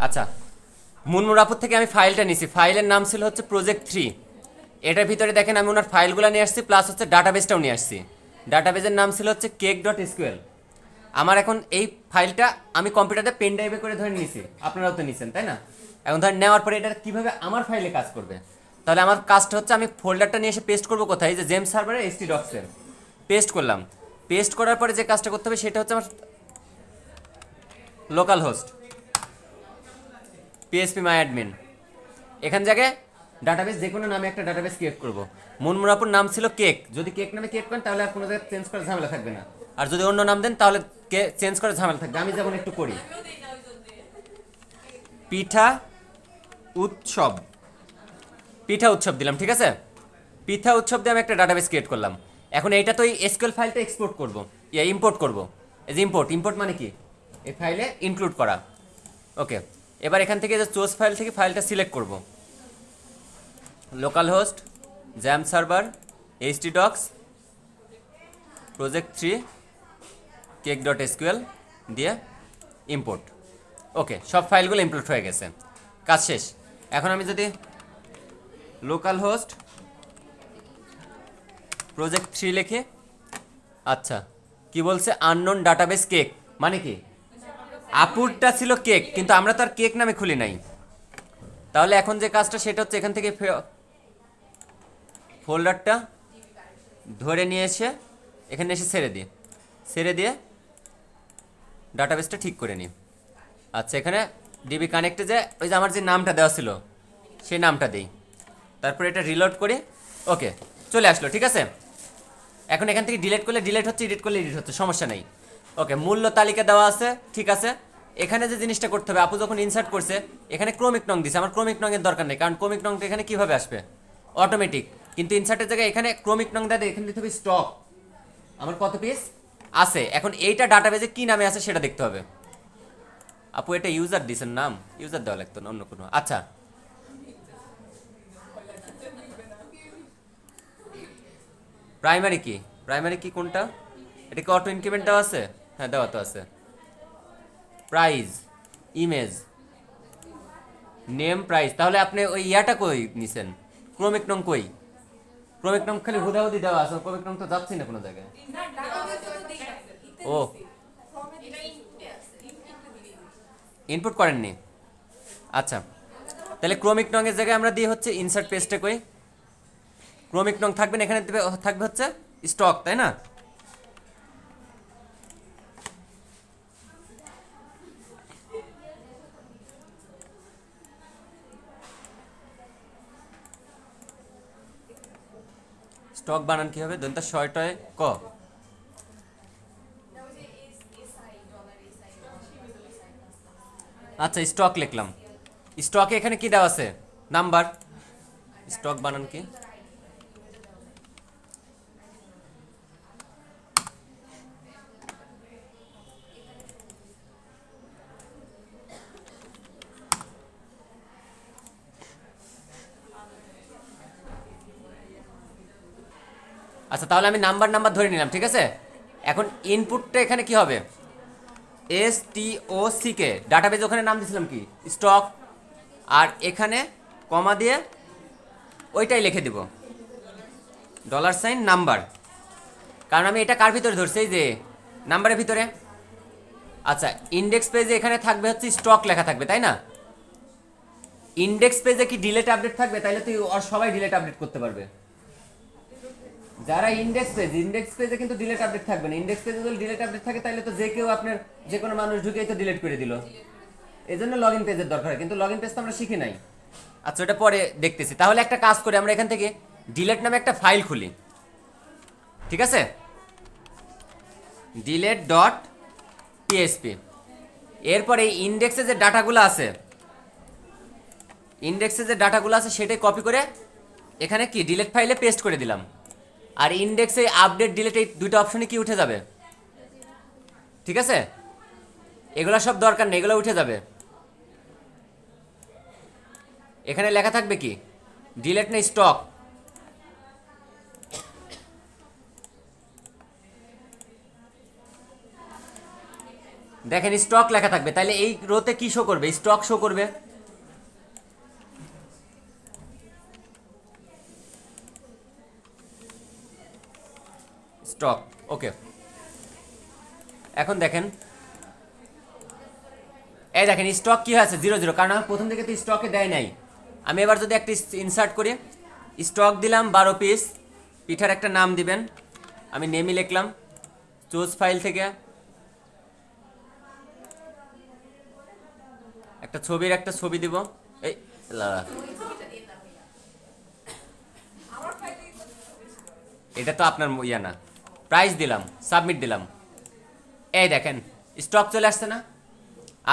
আচ্ছা, মুনমুরাপুর থেকে আমি ফাইলটা নিছি, ফাইলের নাম ছিল হচ্ছে প্রজেক্ট 3। এটার ভিতরে দেখেন আমি ওনার ফাইলগুলো নিয়ে আসছি, প্লাস হচ্ছে ডাটাবেসটাও নিয়ে আসছি। ডাটাবেসের নাম ছিল হচ্ছে cake.sql। আমার এখন এই ফাইলটা আমি কম্পিউটারে পেন ড্রাইভে করে ধরে নিয়েছি, আপনারাও তো নিছেন তাই না? এখন ধরে নেওয়ার পরে এটা কীভাবে আমার ফাইলে কাজ করবে, তাহলে আমার কাজটা হচ্ছে আমি ফোল্ডারটা নিয়ে এসে পেস্ট করবো কোথায়, যে জেম সার্ভারে htdocs-এ পেস্ট করলাম। পেস্ট করার পরে যে কাজটা করতে হবে সেটা হচ্ছে আমার লোকাল হোস্ট PHP মাই অ্যাডমিন, এখান জায়গায় ডাটাবেস যে কোনো নামে একটা ডাটাবেস ক্রিয়েট করবো। মুনমুরাপুর নাম ছিল কেক, যদি কেক নামে ক্রিয়েট করেন তাহলে আর কোনো জায়গায় চেঞ্জ করার ঝামেলা থাকবে না, আর যদি অন্য নাম দেন তাহলে চেঞ্জ করার ঝামেলা থাকবে। আমি যেমন একটু করি, পিঠা উৎসব দিলাম, ঠিক আছে? পিঠা উৎসব দিয়ে আমি একটা ডাটাবেস ক্রিয়েট করলাম। এখন এইটা তো এই SQL ফাইলটা এক্সপোর্ট করবো, ইম্পোর্ট করবো। এই যে ইম্পোর্ট মানে কি, এই ফাইলে ইনক্লুড করা। ওকে, এবার এখান থেকে যে সোর্স ফাইল থেকে ফাইলটা সিলেক্ট করব, local host XAMPP server htdocs project 3 cake.sql দিয়ে ইম্পোর্ট। ওকে, সব ফাইলগুলো ইম্পোর্ট হয়ে গেছে, কাজ শেষ। এখন আমি যদি লোকাল হোস্ট প্রজেক্ট 3 লিখে, আচ্ছা কি বলছে, আননোন ডাটাবেস কেক, মানে কি আপুরটা ছিল কেক, কিন্তু আমরা তো আর কেক নামে খুলি নাই। তাহলে এখন যে কাজটা সেটা হচ্ছে এখান থেকে ফোল্ডারটা ধরে নিয়ে এসে এখানে এসে ছেড়ে দিয়ে ডাটাবেসটা ঠিক করে নিই। আচ্ছা, এখানে ডিবি কানেক্টে যে ওই যে আমার যে নামটা দেওয়া ছিল সেই নামটা দিই, তারপরে এটা রিলোড করি। ওকে, চলে আসলো, ঠিক আছে? এখন এখান থেকে ডিলিট করলে ডিলিট হচ্ছে, এডিট করলে এডিট হচ্ছে, সমস্যা নেই। ওকে, মূল্য তালিকা দেওয়া আছে, ঠিক আছে। এখানে যে জিনিসটা করতে হবে, আপু যখন ইনসার্ট করছে এখানে ক্রমিক নং দিছে, আমার ক্রমিক নংয়ের দরকার নেই, কারণ ক্রমিক নংটা এখানে কীভাবে আসবে, অটোমেটিক। কিন্তু ইনসার্টের জায়গায় এখানে ক্রমিক নং দেয়, এখানে দিতে হবে স্টক, আমার কত পিস আছে। এখন এইটা ডাটাবেজে কি নামে আছে সেটা দেখতে হবে। আপু এটা ইউজার দিছেন, নাম ইউজার দেওয়া লাগতো না, অন্য কোনো। আচ্ছা, প্রাইমারি কি কোনটা, এটা কি অটো ইনক্রিমেন্ট দেওয়া আছে? হ্যাঁ, দেওয়া তো আছে। Price, image, name, price. তাহলে আপনি ওই ইয়াটা কই নিছেন, ক্রমিক নং কই? ক্রমিক নং খালি হুদাহুদি দেওয়া আছে, ক্রমিক নং তো যাচ্ছি না কোনো জায়গায়। ও, ইনপুট করেননি? আচ্ছা, তাহলে ক্রমিক নং এর জায়গায় আমরা দিয়ে হচ্ছে ইনসার্ট পেজটা কই, ক্রমিক নং থাকবে না, এখানে থাকবে হচ্ছে স্টক, তাই না? স্টক বানান কি হবে, দন্তা শয়টয় ক। আচ্ছা, স্টক লিখলাম। স্টকে এখানে কি দেওয়া আছে, নাম্বার। স্টক বানান কি, আচ্ছা তাহলে আমি নাম্বার ধরে নিলাম, ঠিক আছে। এখন ইনপুটটা এখানে কি হবে, STOCK, ডাটাবেজ ওখানে নাম দিয়েছিলাম কি স্টক, আর এখানে কমা দিয়ে ওইটাই লিখে দিব $, নাম্বার, কারণ আমি এটা কার ভিতরে ধরছি, এই যে নাম্বারের ভিতরে। আচ্ছা, ইন্ডেক্স পেজে এখানে থাকবে হচ্ছে স্টক লেখা থাকবে, তাই না? ইন্ডেক্স পেজে কি ডিলেট আপডেট থাকবে, তাইলে তুই আর সবাই ডিলেট আপডেট করতে পারবে। যারা ইন্ডেক্স পেজে কিন্তু ডিলেট আপডেট থাকবে না। ইন্ডেক্স পেজে যদি ডিলেট আপডেট থাকে তাহলে তো যে কেউ আপনার যে কোনো মানুষ ঢুকেই তো ডিলেট করে দিল। এই জন্য লগ ইন পেজের দরকার হয়, কিন্তু লগ ইন পেজ তো আমরা শিখি নাই। আচ্ছা, ওটা পরে দেখতেছি। তাহলে একটা কাজ করি, আমরা এখান থেকে ডিলেট নামে একটা ফাইল খুলি, ঠিক আছে? delete.php। এরপরে ইন্ডেক্সে যে ডাটাগুলো আছে সেটাই কপি করে এখানে কি ডিলেট ফাইলে পেস্ট করে দিলাম। আর ইন্ডেক্সে আপডেট ডিলেট এই দুটো অপশনে কি উঠে যাবে, ঠিক আছে? এগুলো সব দরকার নেই, এগুলো উঠে যাবে। এখানে লেখা থাকবে কি ডিলেট না স্টক। দেখেন স্টক লেখা থাকবে, তাহলে এই রোতে কি শো করবে? স্টক শো করবে। স্টক, ওকে। এখন দেখেন, এই দেখেন স্টক কি আছে 0 0, কারণ আমার প্রথম থেকে তো স্টকে দেয় নাই। আমি এবার যদি একটা ইনসার্ট করি, স্টক দিলাম 12 পিস, পিঠার একটা নাম দিবেন, আমি নেমই লিখলাম, চুজ ফাইল থেকে একটা ছবির একটা ছবি দিব, এই এটা তো আপনার ইয়া না। প্রাইস দিলাম, সাবমিট দিলাম, এই দেখেন স্টক চলে আসছে না?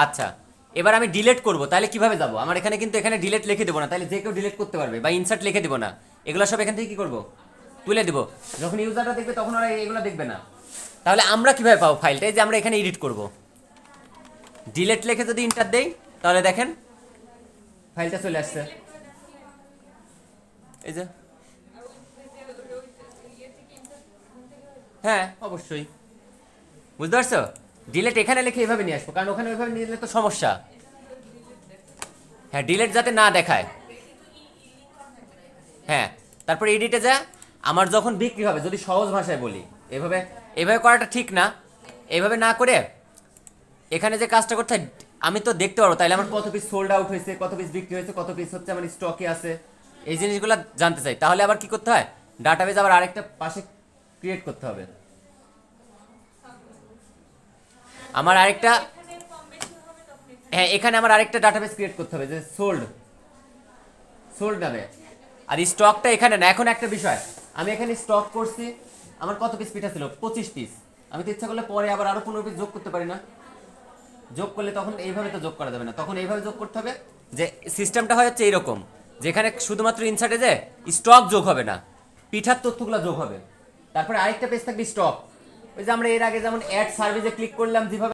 আচ্ছা, এবার আমি ডিলিট করব, তাহলে কিভাবে যাব? আমার এখানে কিন্তু এখানে ডিলিট লিখে দেবো না, তাহলে যে কেউ ডিলিট করতে পারবে, বা ইনসার্ট লিখে দেবো না, এগুলো সব এখান থেকে কি করব? তুলে দিব। যখন ইউজাররা দেখবে তখন ওরা এগুলো দেখবে না। তাহলে আমরা কিভাবে পাবো ফাইলটা? এই যে আমরা এখানে এডিট করব, ডিলিট লিখে যদি ইন্টার দেই, তাহলে দেখেন ফাইলটা চলে আসছে। এই যে, হ্যাঁ অবশ্যই, বুঝতে পারছো? ডিলেট এখানে লিখে এইভাবে নিয়ে আসবো, কারণ ওখানে ওইভাবে নিলে তো সমস্যা। হ্যাঁ, ডিলেট যাতে না দেখায়। হ্যাঁ, তারপর এডিটে যা, আমার যখন বিক্রি হবে, যদি সহজ ভাষায় বলি, এভাবে এভাবে করাটা ঠিক না। এইভাবে না করে এখানে যে কাজটা করতে হয়, আমি তো দেখতে পারবো তাহলে আমার কত পিস সোল্ড আউট হয়েছে, কত পিস বিক্রি হয়েছে, কত পিস হচ্ছে আমার স্টকে আছে, এই জিনিসগুলো জানতে চাই। তাহলে আবার কি করতে হয়? ডাটাবেজ আবার আরেকটা পাশে ক্রিয়েট করতে হবে। আমার আরেকটা, হ্যাঁ এখানে আমার আরেকটা ডাটাবেস ক্রিয়েট করতে হবে, যে সোল্ড নামে। আর স্টকটা এখানে না। এখন একটা বিষয়, আমি এখানে স্টক করছি, আমার কত পিস পিঠা ছিল? 25 পিস। আমি তো ইচ্ছা করলে পরে আবার আরো 15 পিস যোগ করতে পারি না? যোগ করলে তখন এইভাবে তো যোগ করা যাবে না, তখন এইভাবে যোগ করতে হবে। যে সিস্টেমটা হয় হচ্ছে এইরকম, যেখানে শুধুমাত্র ইনসার্টে যে স্টক যোগ হবে না, পিঠার তথ্যগুলো যোগ হবে। তারপরে আরেকটা পেজ থাকবে স্টক, ওই যে আমরা এর আগে যেমন অ্যাড সার্ভিসে ক্লিক করলাম যেভাবে